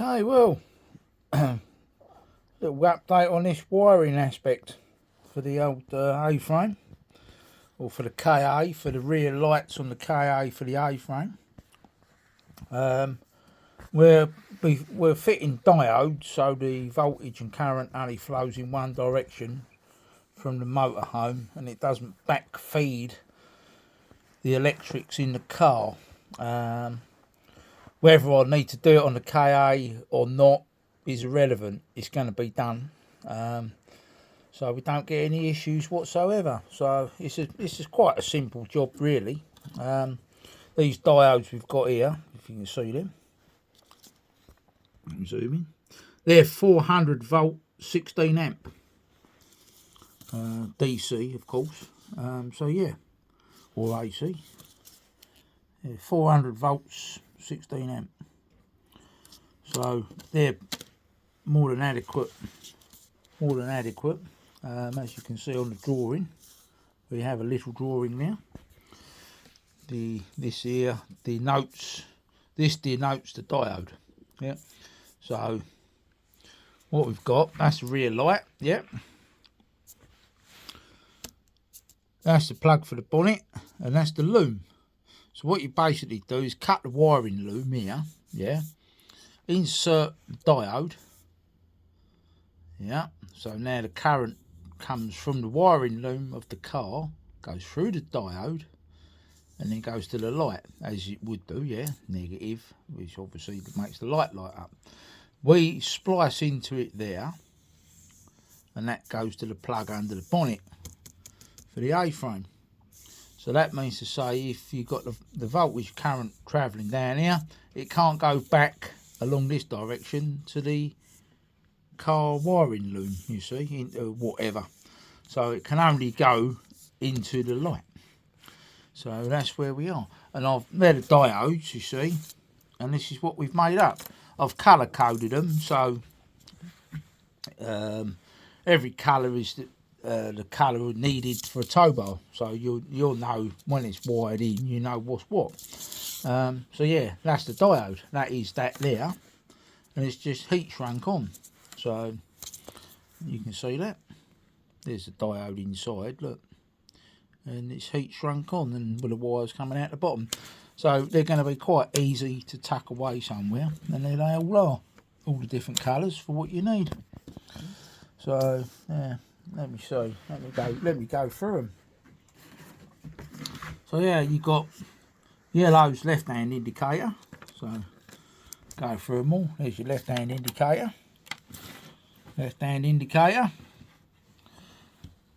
Okay, well, little update on this wiring aspect for the old A-frame, or for the KA, for the rear lights on the KA for the A-frame. We're fitting diodes so the voltage and current only flows in one direction from the motorhome, and it doesn't back feed the electrics in the car. Whether I need to do it on the KA or not is irrelevant. It's going to be done, so we don't get any issues whatsoever. So it's quite a simple job, really. These diodes we've got here, if you can see them, I'm zooming. They're 400 volt, 16 amp, DC, of course. So yeah, or AC. Yeah, 400 volts. 16 amp, so they're more than adequate. As you can see on the drawing, we have a little drawing now. This here denotes the diode. Yeah, so what we've got, that's the rear light. Yeah, that's the plug for the bonnet, and that's the loom. So what you basically do is cut the wiring loom here, yeah, insert the diode, yeah, so now the current comes from the wiring loom of the car, goes through the diode, and then goes to the light, as it would do, yeah, negative, which obviously makes the light light up. We splice into it there, and that goes to the plug under the bonnet for the A-frame. So that means to say, if you've got the voltage current travelling down here, it can't go back along this direction to the car wiring loom, you see, into whatever. So it can only go into the light. So that's where we are. And they're the diodes, you see, and this is what we've made up. I've colour coded them, so every colour is the colour needed for a tow bar, so you'll know when it's wired in, you know what's what. So yeah, that's the diode, that is that there, and it's just heat shrunk on, so you can see that there's the diode inside, look, and it's heat shrunk on, and with the wires coming out the bottom, so they're going to be quite easy to tuck away somewhere, and there they all are, all the different colours for what you need. So yeah, let me see. Let me go through them. So yeah, you got yellow's left-hand indicator. So go through them all. There's your left-hand indicator. Left-hand indicator.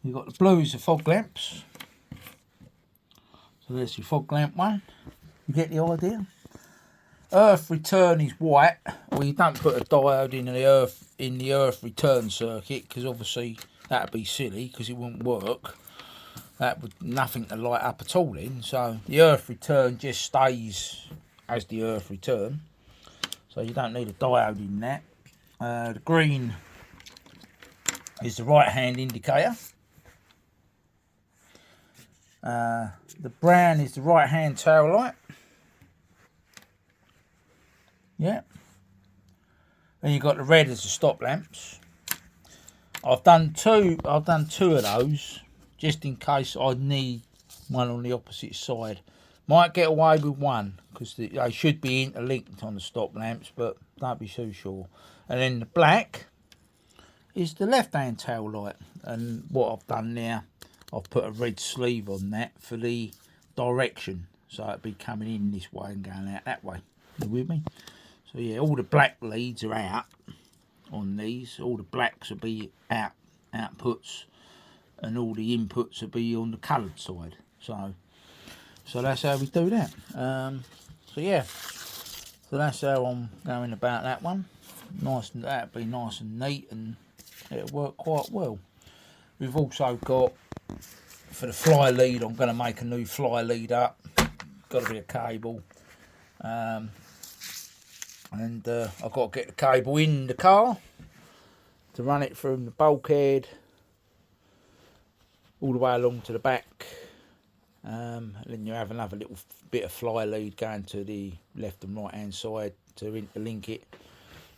You got the blue is the fog lamps. So there's your fog lamp one. You get the idea. Earth return is white. Well, you don't put a diode in the earth return circuit, because obviously that'd be silly, because it wouldn't work. That would nothing to light up at all in. So the earth return just stays as the earth return. So you don't need a diode in that. The green is the right hand indicator. The brown is the right hand tail light. Yeah. Then you've got the red as the stop lamps. I've done two of those just in case I need one on the opposite side. Might get away with one because they should be interlinked on the stop lamps, but don't be too sure. And then the black is the left hand tail light, and what I've done now, I've put a red sleeve on that for the direction, so it'll be coming in this way and going out that way. You with me? So yeah, all the black leads are out on these. All the blacks will be outputs, and all the inputs will be on the coloured side. So that's how we do that. So yeah, so that's how I'm going about that one. That'll be nice and neat, and it'll work quite well. We've also got, for the fly lead, I'm going to make a new fly lead up. Got to be a cable. And I've got to get the cable in the car to run it from the bulkhead all the way along to the back. And then you have another little bit of fly lead going to the left and right hand side to interlink it.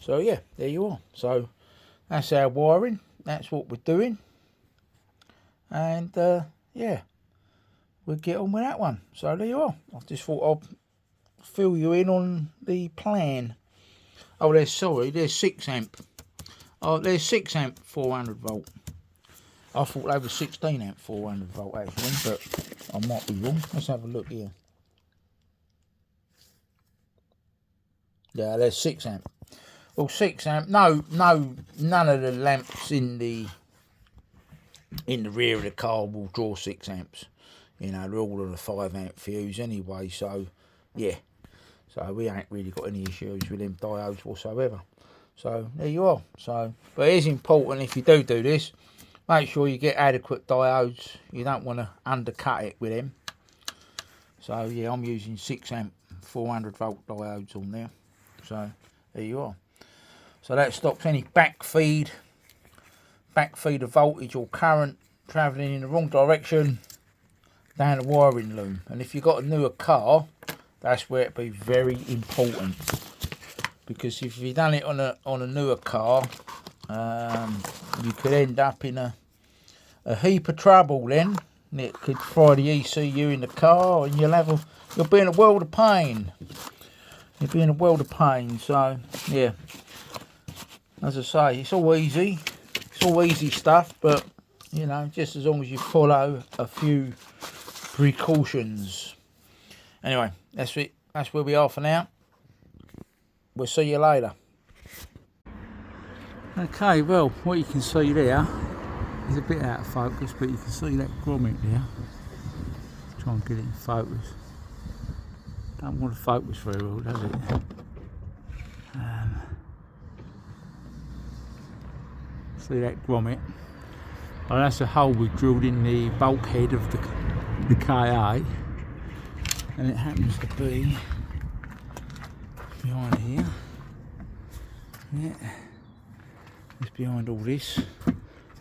So yeah, there you are. So that's our wiring. That's what we're doing. And yeah, we'll get on with that one. So there you are. I just thought I'd fill you in on the plan. Oh, there's 6 amp. Oh, there's 6 amp 400 volt. I thought they were 16 amp 400 volt actually, but I might be wrong. Let's have a look here. Yeah, there's 6 amp. Well, 6 amp. No, none of the lamps in the rear of the car will draw 6 amps. You know, they're all on a 5 amp fuse anyway. So yeah, so we ain't really got any issues with them diodes whatsoever. So there you are. So, but it is important if you do this, make sure you get adequate diodes. You don't want to undercut it with them. So yeah, I'm using 6 amp 400 volt diodes on there. So there you are. So that stops any backfeed of voltage or current travelling in the wrong direction down the wiring loom. And if you've got a newer car, that's where it'd be very important, because if you've done it on a newer car, you could end up in a heap of trouble then. It could fry the ECU in the car, and you'll be in a world of pain. You'll be in a world of pain. So yeah, as I say, it's all easy. It's all easy stuff, but you know, just as long as you follow a few precautions. Anyway, that's it. That's where we are for now. We'll see you later. Okay, well, what you can see there is a bit out of focus, but you can see that grommet there. Try and get it in focus. Don't want to focus very well, does it? See that grommet? Oh, that's a hole we drilled in the bulkhead of the KA, and it happens to be behind here. Yeah, it's behind all this.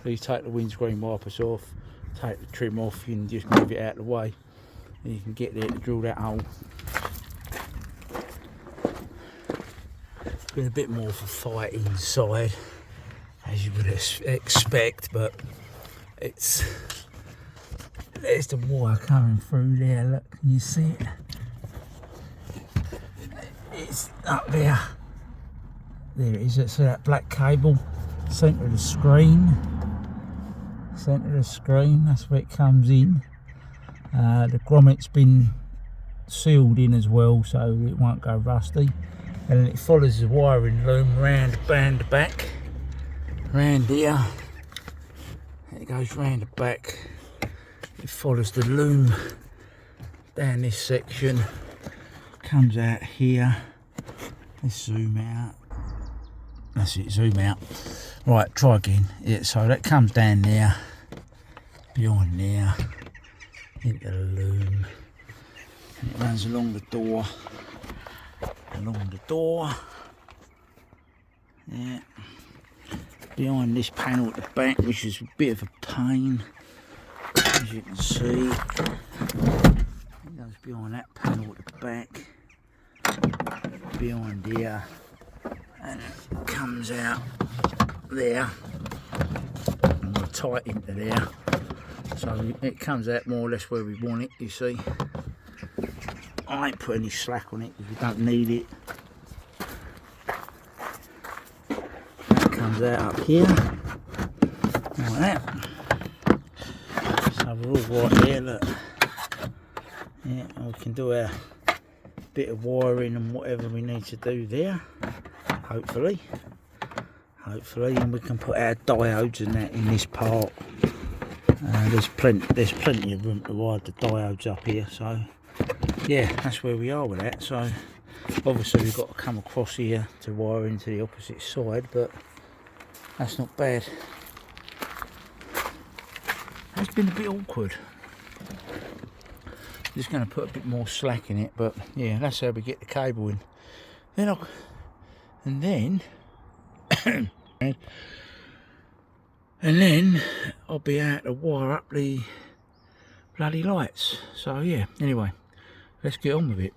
So you take the windscreen wipers off, take the trim off, you can just move it out of the way, and you can get there to drill that hole. It's been a bit more of a fight inside, as you would expect, but there's the wire coming through there. Look, can you see it? It's up there. There it is. See that black cable, centre of the screen. Centre of the screen. That's where it comes in. The grommet's been sealed in as well, so it won't go rusty. And then it follows the wiring loom round the back, round here. It goes round the back. It follows the loom down this section, comes out here. Let's zoom out. That's it, zoom out. Right, try again. Yeah, so that comes down there, behind there, into the loom, and it runs along the door. Yeah, behind this panel at the back, which is a bit of a pain, as you can see. It goes behind that panel at the back, behind here, and it comes out there and we're tight into there, so it comes out more or less where we want it. You see, I ain't put any slack on it because we don't need it. That comes out up here like that, so we're all right there. Look, yeah, we can do our bit of wiring and whatever we need to do there, hopefully, and we can put our diodes and that in this part. There's plenty of room to wire the diodes up here, so yeah, that's where we are with that. So obviously we've got to come across here to wire into the opposite side, but that's not bad. It's been a bit awkward. Just going to put a bit more slack in it, but yeah, that's how we get the cable in. And then I'll be out to wire up the bloody lights. So yeah, anyway, let's get on with it.